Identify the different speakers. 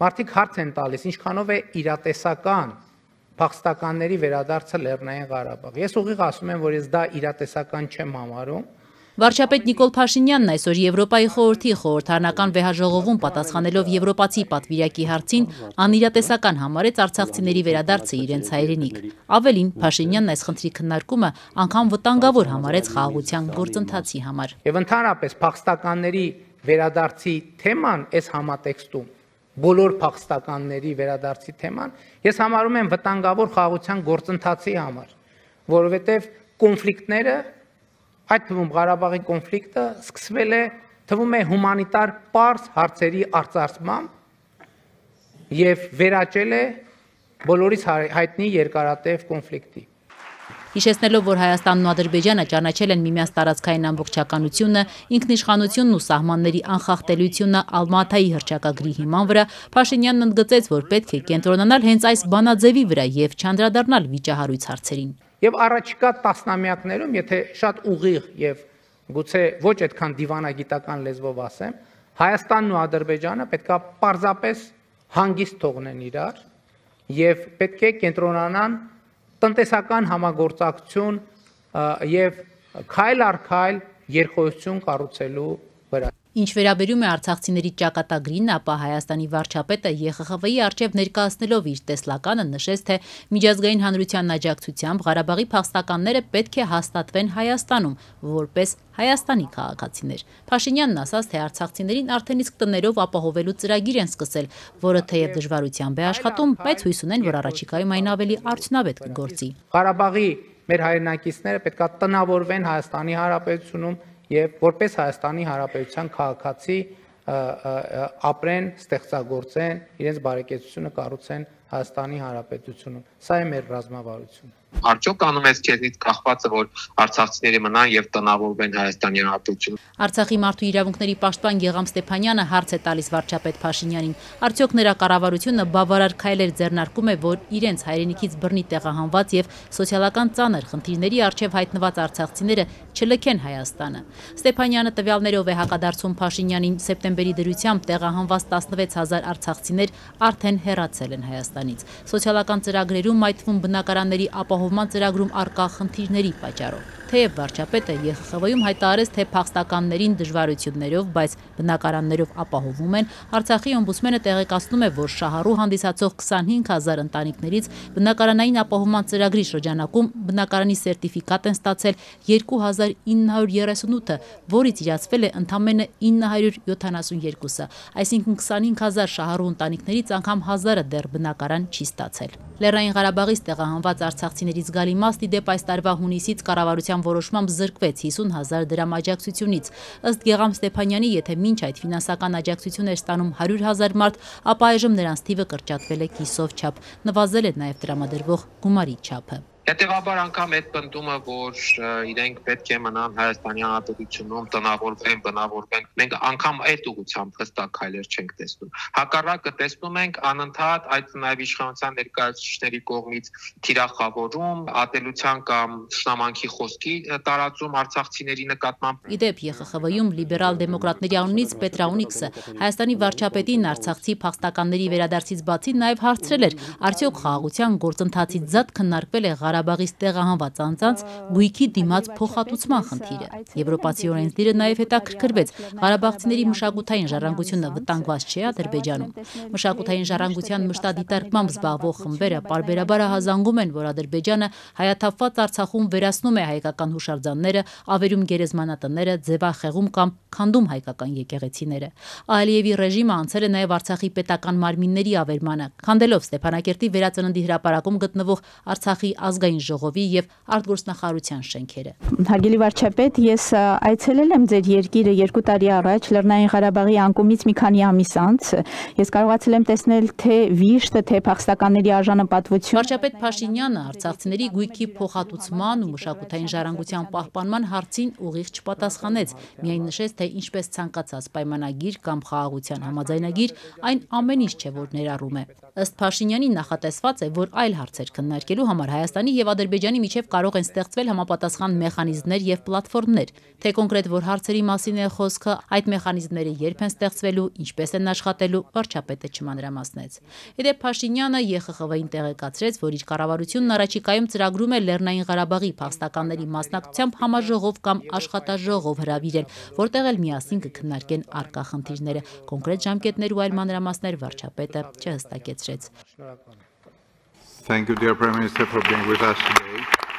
Speaker 1: մարդիկ հարց են տալիս, ինչքանով է իրատեսական փախստականների վերադարձը Լեռնային Ղարաբաղ։ Ես ուղիղ ասում եմ, որ ես դա իրատեսական չեմ համարում։
Speaker 2: Վարչապետ Նիկոլ Փաշինյանն այսօր Եվրոպայի խորհրդի խորհրդարանական վեհաժողովում պատասխանելով եվրոպացի պատվիրակի հարցին անիրատեսական համարեց արցախցիների վերադարձը իրենց հայրենիք։ Ավելին, Փաշինյանն այս խնդրի քննարկումը անգամ վտանգավոր համարեց խաղաղության գործընթացի համար։
Speaker 1: Եվ ընդհանրապես փախստականների վերադարձի թեման այս համատեքստում, բոլոր փախստականների վերադարձի թեման, ես համարում եմ վտանգավոր խաղաղության գործընթացի համար, որովհետև կոնֆլիկտները, այդ թվում Ղարաբաղի կոնֆլիկտը սկսվել է, թվում է հումանիտար պարզ հարցերի արծարծմամբ եւ վերաճել է բոլորիս հայտնի երկարատև կոնֆլիկտի։
Speaker 2: Հիշեցնելով, որ Հայաստանն ու Ադրբեջանը ճանաչել են միմյանց տարածքային ամբողջականությունը, ինքնիշխանությունն ու սահմանների անխախտելիությունը Ալմատայի հռչակագրի հիման վրա, Փաշինյանն ընդգծեց, որ պետք է կենտրոնանալ հենց այս բանաձևի վրա եւ չանդրադառնալ վիճահարույց հարցերին։
Speaker 1: Եվ առաջիկա տասնամյակներում, եթե շատ ուղիղ եւ գուցե ոչ այդքան դիվանագիտական լեզվով ասեմ, Հայաստանն ու Ադրբեջանը պետք է պարզապես հանգիստ թողնեն իրար եւ պետք է կենտրոնանան տնտեսական համագործակցություն եւ քայլ առ քայլ երկխոսություն կառուցելու վրա։
Speaker 2: Ինչ վերաբերում է արցախցիների ճակատագրին, ապա Հայաստանի վարչապետը ԵԽԽՎ-ի առջև ներկայացնելով իր տեսլականը նշեց, թե միջազգային հանրության աջակցությամբ Ղարաբաղի փախստականները պետք է հաստատվեն Հայաստանում, որպես Հայաստանի քաղաքացիներ։ Փաշինյանն ասաց, թե արցախցիներին արդեն իսկ տներով ապահովելու ծրագիր են սկսել, որը թեև դժվարությամբ է աշխատում, բայց հույս ունեն, որ առաջիկայում այն ավելի արդյունավետ կգործի։
Speaker 1: Ղարաբաղի մեր հայրենակիցները պետք է տնավորվեն Հայաստանի Հանրապետությունում եւ որպես Հայաստանի Հանրապետության քաղաքացի ապրեն, ստեղծագործեն, իրենց բարեկեցությունը կառուցեն Հայաստանի Հանրապետությունում։ Սա է մեր ռազմավարությունը։
Speaker 3: Արդյոք անում ես քեզնից կախվածը, որ արցախցիները մնան եւ տնավորվեն Հայաստանի Հանրապետությունում։
Speaker 2: Արցախի մարդու իրավունքների պաշտպան Գեգամ Ստեփանյանը հարց է տալիս վարչապետ Փաշինյանին։ Արդյոք նրա կառավարությունը բավարար քայլեր ձեռնարկում է, որ իրենց հայրենիքից բռնի տեղահանված եւ սոցիալական ծանր խնդիրների առջև հայտնված արցախցիները չլքեն Հայաստանը։ Ստեփանյանը տվյալներով է հակադարձում Փաշինյանին, սեպտեմբերի դրությամբ տեղահանված 16000 արցախցիներ արդեն հեռացել են Հայաստանից։ Սոցիալական ծրագրերում, այդ թվում բնակարանների ապահովման ծրագրում առկա խնդիրների պատճառով։ Թեև վարչապետը ԵԽԽՎ-ում հայտարարեց, թե փախստականներին դժվարություններով, բայց բնակարաններով ապահովում են, Արցախի օմբուդսմենը տեղեկացնում է, որ շահառու հանդիսացող 25000 ընտանիքներից բնակարանային ապահովման ծրագրի շրջանակում բնակարանի սերտիֆիկատ են ստացել 2938-ը, որից իրացվել է ընդամենը 972-ը, այսինքն 25000 շահառու ընտանիքներից անգամ 1000-ը դեռ բնակարան չի ստացել։ Լեռնային Ղարաբաղից տեղահանված արցախցիներից զգալի մաս ի դեպ այս տարվա հունիսից կառավարության որոշմամբ զրկվեց 50000 դրամ աջակցությունից։ Ըստ Գեգամ Ստեփանյանի, եթե մինչ այդ ֆինանսական աջակցություն էր ստանում 100,000 մարդ, ապա այժմ նրանց թիվը կրճատվել է կիսով չափ, նվազել է նաև տրամադրվող գումարի չափը։
Speaker 3: Հետևաբար անգամ այդ պնդումը, որ իրենք պետք է մնան Հայաստանի Հանրապետությունում, տնավորվեն, բնավորվեն, մենք անգամ այդ ուղղությամբ հստակ քայլեր չենք տեսնում։ Հակառակը տեսնում ենք անընդհատ այդ նաև իշխանության ներկայացուցիչների կողմից թիրախավորում, ատելության կամ շնամանքի խոսքի տարածում արցախցիների նկատմամբ։
Speaker 2: Ի դեպ, ԵԽԽՎ-ում լիբերալ դեմոկրատների անունից Պետրաունիքսը Հայաստանի վարչապետին արցախցի փախստականների վերադարձից բացի նաև հարցրել էր, արդյոք խաղաղության գործընթացից զատ քննարկվել է Ղարաբաղից տեղահանված անձանց գույքի դիմաց փոխհատուցման խնդիրը։ Եվրոպացի օրենսդիրը նաև հետաքրքրվեց ղարաբաղցիների մշակութային ժառանգությունը վտանգված չէ Ադրբեջանում։ Մշակութային ժառանգության մշտադիտարկմամբ զբաղվող խմբերը պարբերաբար հազանգում են, որ Ադրբեջանը հայաթափված Արցախում վերացնում է հայկական հուշարձանները, ավերում գերեզմանատները, ձևախեղում կամ քանդում հայկական եկեղեցիները։ Ալիևի ռեժիմը անցել է նաև Արցախի պետական մարմինների ավերմանը, քանդելով Ստեփանակերտի վերածննդի հրապարակում գտնվող Արցախի ազգային ժողովի եւ արտգործնախարարության շենքերը։
Speaker 4: Հարգելի վարչապետ, ես այցելել եմ ձեր երկիրը 2 տարի առաջ Լեռնային Ղարաբաղի անկումից մի քանի ամիս անց։ Ես կարողացել եմ տեսնել թե վիշտը, թե փախստականների արժանապատվություն։
Speaker 2: Վարչապետ Փաշինյանը արցախցիների գույքի փոխհատուցման ու մշակութային ժառանգության պահպանման հարցին ուղիղ չպատասխանեց, միայն նշեց, թե ինչպես ցանկացած պայմանագիր կամ խաղաղության համաձայնագիր այն ամեն ինչ չէ, որ ներառում է։ Ըստ Փաշինյանի նախատեսված է, որ այլ հարցեր քննարկելու համար Հայաստանի Հայաստանի եւ Ադրբեջանի միջև կարող են ստեղծվել համապատասխան մեխանիզմներ եւ պլատֆորմներ, թե կոնկրետ որ հարցերի մասին է խոսքը, այդ մեխանիզմները երբ են ստեղծվելու, ինչպես են աշխատելու, վարչապետը չմանրամասնեց։ Իդեպ Փաշինյանը ԵԽԽՎ-ին տեղեկացրեց, որ իր կառավարությունն առաջիկայում ծրագրում է Լեռնային Ղարաբաղի փախստականների մասնակցությամբ համաժողով կամ աշխատաժողով հրավիրել, որտեղ էլ միասին կքննարկեն առկա խնդիրները։ Կոնկրետ ժամկետներ ու այլ մանրամասներ վարչապետը չհստակեցրեց։
Speaker 5: Thank you, dear Prime Minister, for being with us today.